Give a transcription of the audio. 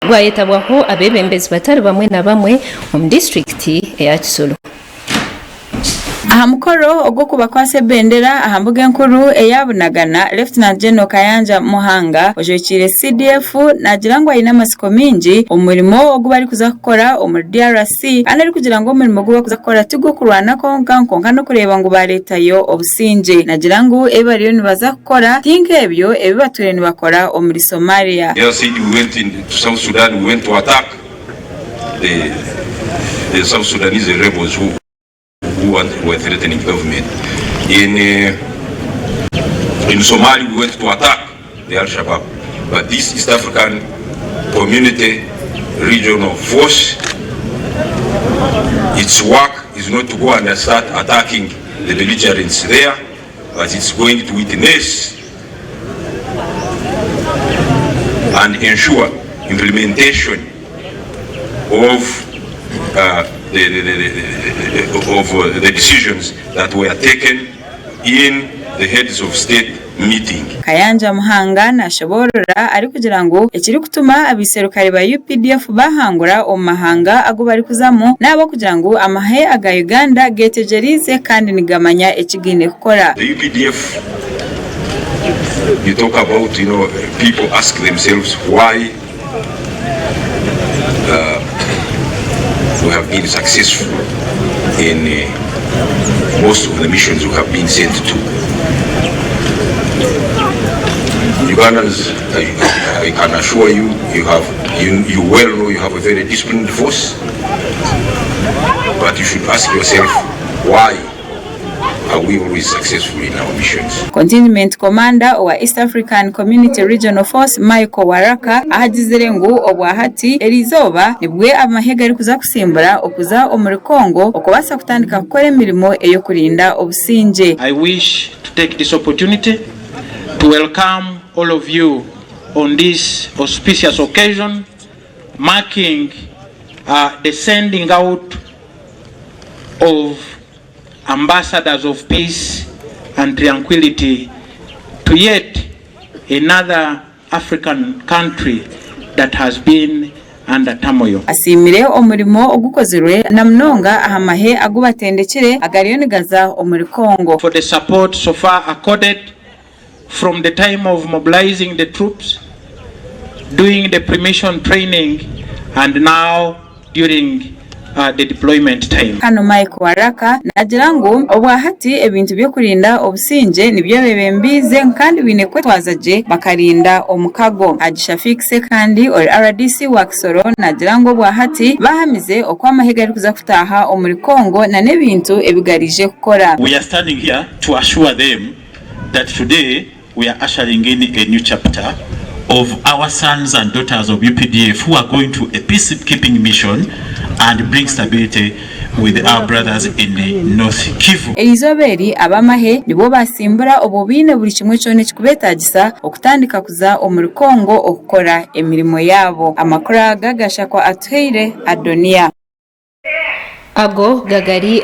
rwayetabwaho abebembezi batari bamwe na bamwe mu district ya Kisoro. Aha mukoro ogwo kubakwa sebendera ahambuge nkuru eyabunagana Lieutenant General Kayanja Muhanga ojekire CDF nagira ngo ayina masiko mingi umurimo ogwo bari kuzakora omuri DRC anari kugira ngo umurimo ogwo bakuzakora tugo kurwana konka no kureba ngo ba leta yo obusingye nagira ngo ebariyo nibaza gukora tinke ebyo ebibature ni bakora omuri Somalia. DRC we went in South Sudan, we went to attack the South Sudanese rebels who were threatening government. In Somalia, we went to attack the Al-Shabaab. But this East African Community Regional Force, its work is not to go and start attacking the belligerents there, but it's going to witness and ensure implementation of the decisions that were taken in the heads of state meeting. Kayanja Muhanga nashoborora ari kugira ngo ekiri kutuma abiserukari ba UPDF bahangura omahanga ago bari kuzamo nabo kugira ngo amahe aga Uganda getejerize kandi nigamanya ekigine gukora. The UPDF, you talk about, people ask themselves why we have been successful in most of the missions we have been sent to. Ugandans, I can assure you, you well know you have a very disciplined force, but you should ask yourself, why are we always successful in our missions? Contingent Commander wa East African Community Regional Force Michael Waraka ahagizere ngo obwahati erizoba nibwe amahega ari kuza kusimbura okuza omuri Kongo okubasa kutandika gukora emirimo eyo kurinda obusingye. I wish to take this opportunity to welcome all of you on this auspicious occasion marking the sending out of ambassadors of peace and tranquility to yet another African country that has been under turmoil. Asimire omurimo ogukozerwe na mnonga ahamahe agubatendekere agariyonigaza omuri Kongo. For the support so far accorded from the time of mobilizing the troops, doing the pre-mission training, and now during the deployment time. Hano Mike Waraka nagira ngo obwahati ebintu byo kurinda obusingye nibyo bebembize kandi binekwe twazaje bakarinda omukago agishafikse kandi or RDC wa Kisoro nagira ngo obwahati bahamize okwamahega ari kuza kutaha omuri Kongo na nebintu ebigarije gukora. We are standing here to assure them that today we are ushering in a new chapter of our sons and daughters of UPDF who are going to a peacekeeping mission and bring stability with our brothers in the North Kivu. Elizoberi abamahe nibo basimbura obubine buri kimwe cyone kikubetagisa okutandika kuza omuri Kongo okukora emirimo yabo. Amakora gagasha kwa Atuheire Adonia Ago gagari